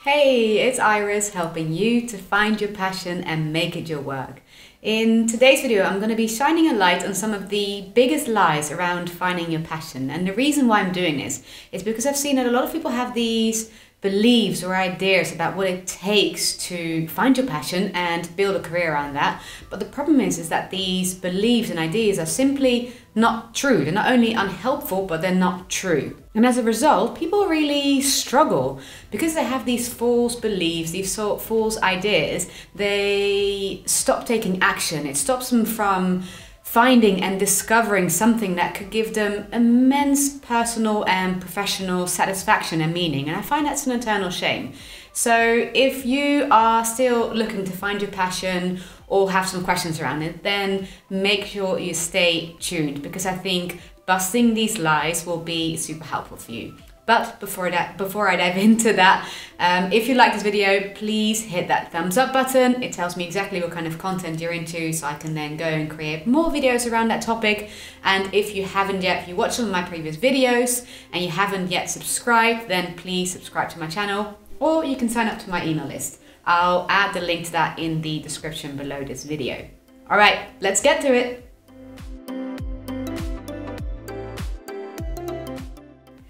Hey, it's Iris helping you to find your passion and make it your work. In today's video, I'm going to be shining a light on some of the biggest lies around finding your passion. And the reason why I'm doing this is because I've seen that a lot of people have these beliefs or ideas about what it takes to find your passion and build a career around that. But the problem is that these beliefs and ideas are simply not true. They're not only unhelpful, but they're not true. And as a result, people really struggle because they have these false beliefs, these sort of false ideas. They stop taking action. It stops them from finding and discovering something that could give them immense personal and professional satisfaction and meaning. And I find that's an eternal shame. So if you are still looking to find your passion or have some questions around it, then make sure you stay tuned, because I think busting these lies will be super helpful for you. But before I dive into that, if you like this video, please hit that thumbs up button. It tells me exactly what kind of content you're into, so I can then go and create more videos around that topic. And if you haven't yet, if you watched some of my previous videos and you haven't yet subscribed, then please subscribe to my channel, or you can sign up to my email list. I'll add the link to that in the description below this video. All right, let's get to it.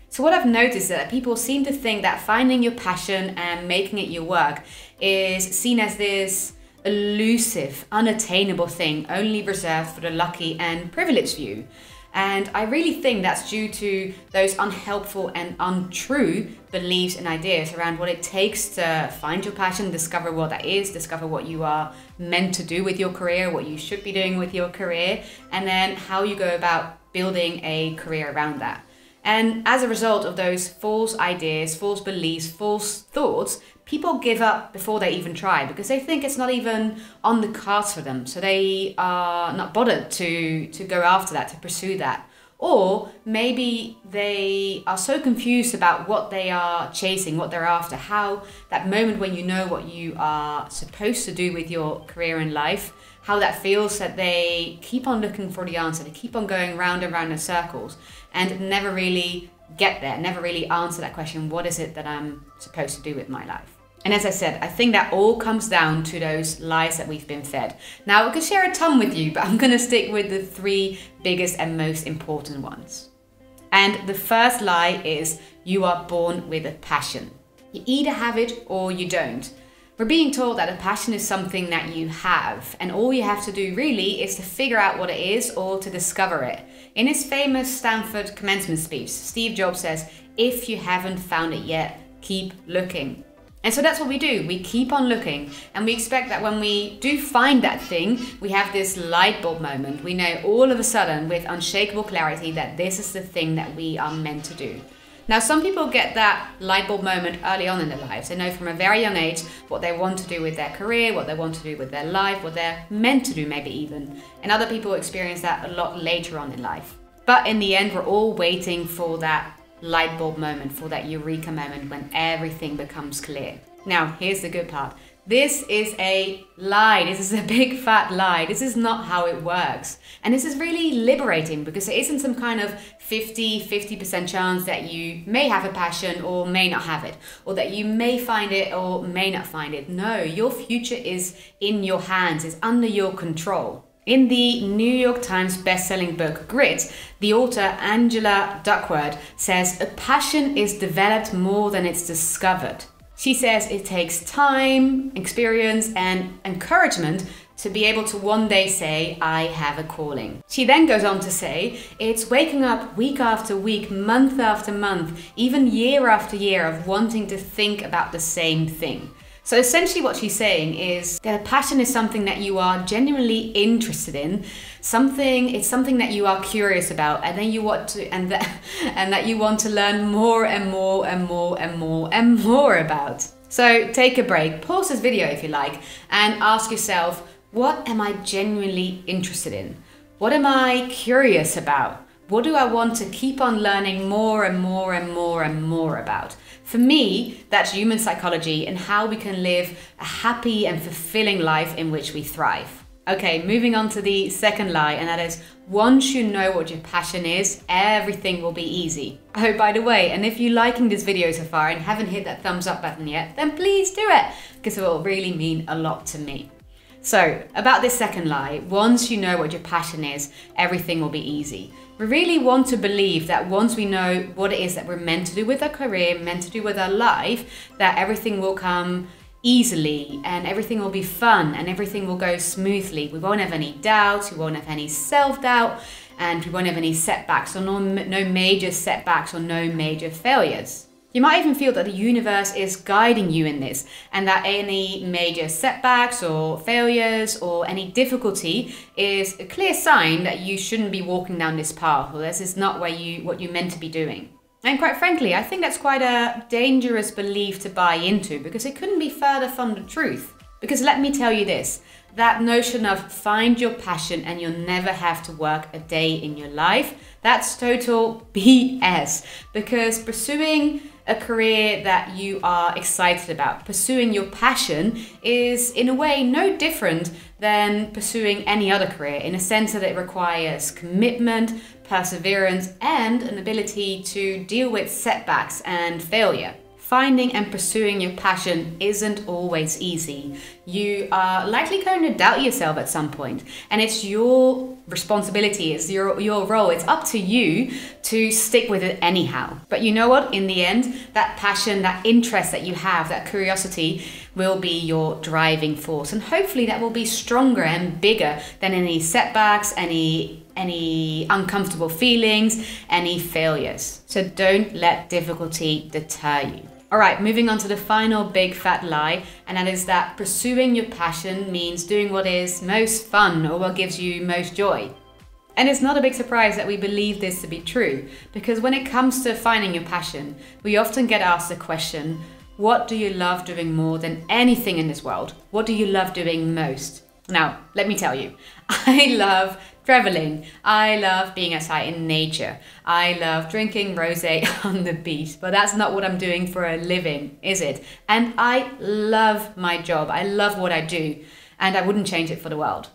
So what I've noticed is that people seem to think that finding your passion and making it your work is seen as this elusive, unattainable thing only reserved for the lucky and privileged few. And I really think that's due to those unhelpful and untrue beliefs and ideas around what it takes to find your passion, discover what that is, discover what you are meant to do with your career, what you should be doing with your career, and then how you go about building a career around that. And as a result of those false ideas, false beliefs, false thoughts, people give up before they even try because they think it's not even on the cards for them. So they are not bothered to go after that, to pursue that. Or maybe they are so confused about what they are chasing, what they're after, how that moment when you know what you are supposed to do with your career in life, how that feels, that they keep on looking for the answer, they keep on going round and round in circles and never really get there, never really answer that question, what is it that I'm supposed to do with my life? And as I said, I think that all comes down to those lies that we've been fed. Now, I could share a ton with you, but I'm going to stick with the three biggest and most important ones. And the first lie is you are born with a passion. You either have it or you don't. We're being told that a passion is something that you have, and all you have to do really is to figure out what it is or to discover it. In his famous Stanford commencement speech, Steve Jobs says, "If you haven't found it yet, keep looking." And so that's what we do. We keep on looking, and we expect that when we do find that thing, we have this light bulb moment. We know all of a sudden with unshakable clarity that this is the thing that we are meant to do. Now, some people get that light bulb moment early on in their lives. They know from a very young age what they want to do with their career, what they want to do with their life, what they're meant to do maybe even. And other people experience that a lot later on in life. But in the end, we're all waiting for that light bulb moment, for that eureka moment when everything becomes clear. Now, here's the good part. This is a lie. This is a big fat lie. This is not how it works. And this is really liberating because there isn't some kind of 50% chance that you may have a passion or may not have it, or that you may find it or may not find it. No, your future is in your hands, it's under your control. In the New York Times best-selling book Grit, the author Angela Duckworth says, "A passion is developed more than it's discovered." She says it takes time, experience, and encouragement to be able to one day say, "I have a calling." She then goes on to say, it's waking up week after week, month after month, even year after year of wanting to think about the same thing. So essentially what she's saying is that a passion is something that you are genuinely interested in, it's something that you are curious about, and then you want to, and that you want to learn more and more and more and more and more about. So take a break, pause this video if you like, and ask yourself, what am I genuinely interested in? What am I curious about? What do I want to keep on learning more and more and more and more about? For me, that's human psychology and how we can live a happy and fulfilling life in which we thrive. Okay, moving on to the second lie, and that is, once you know what your passion is, everything will be easy. Oh, by the way, and if you're liking this video so far and haven't hit that thumbs up button yet, then please do it, because it will really mean a lot to me. So, about this second lie, once you know what your passion is, everything will be easy. We really want to believe that once we know what it is that we're meant to do with our career, meant to do with our life, that everything will come easily and everything will be fun and everything will go smoothly. We won't have any doubts, we won't have any self-doubt, and we won't have any setbacks, or no major setbacks or no major failures. You might even feel that the universe is guiding you in this, and that any major setbacks or failures or any difficulty is a clear sign that you shouldn't be walking down this path, or this is not what you're meant to be doing. And quite frankly, I think that's quite a dangerous belief to buy into, because it couldn't be further from the truth. Because let me tell you this, that notion of find your passion and you'll never have to work a day in your life, that's total BS. Because pursuing a career that you are excited about, pursuing your passion, is in a way no different than pursuing any other career, in a sense that it requires commitment, perseverance, and an ability to deal with setbacks and failure. Finding and pursuing your passion isn't always easy. You are likely going to doubt yourself at some point, and it's your responsibility, it's your role, it's up to you to stick with it anyhow. But you know what? In the end, that passion, that interest that you have, that curiosity will be your driving force, and hopefully that will be stronger and bigger than any setbacks, any uncomfortable feelings, any failures. So don't let difficulty deter you. All right, moving on to the final big fat lie, and that is that pursuing your passion means doing what is most fun or what gives you most joy. And it's not a big surprise that we believe this to be true, because when it comes to finding your passion, we often get asked the question, what do you love doing more than anything in this world? What do you love doing most? Now, let me tell you, I love traveling. I love being outside in nature. I love drinking rosé on the beach, but that's not what I'm doing for a living, is it? And I love my job. I love what I do, and I wouldn't change it for the world.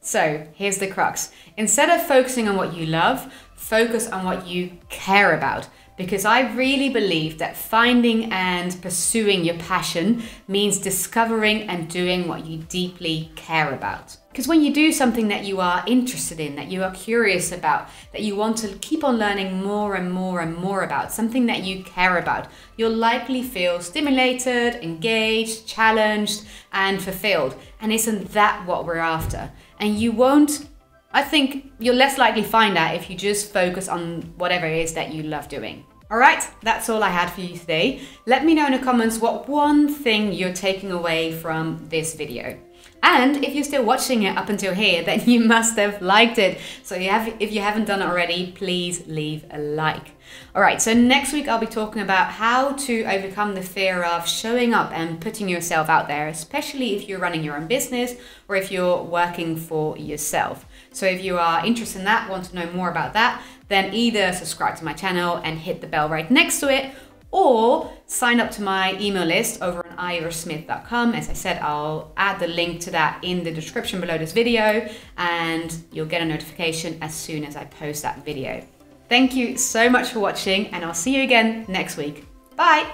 So here's the crux. Instead of focusing on what you love, focus on what you care about. Because I really believe that finding and pursuing your passion means discovering and doing what you deeply care about. Because when you do something that you are interested in, that you are curious about, that you want to keep on learning more and more and more about, something that you care about, you'll likely feel stimulated, engaged, challenged, and fulfilled. And isn't that what we're after? And you won't, I think you'll less likely find that if you just focus on whatever it is that you love doing. All right, that's all I had for you today. Let me know in the comments what one thing you're taking away from this video. And if you're still watching it up until here, then you must have liked it. So if you haven't done it already, please leave a like. All right, so next week I'll be talking about how to overcome the fear of showing up and putting yourself out there, especially if you're running your own business or if you're working for yourself. So if you are interested in that, want to know more about that, then either subscribe to my channel and hit the bell right next to it, or sign up to my email list over on irismith.com. As I said, I'll add the link to that in the description below this video, and you'll get a notification as soon as I post that video. Thank you so much for watching, and I'll see you again next week. Bye!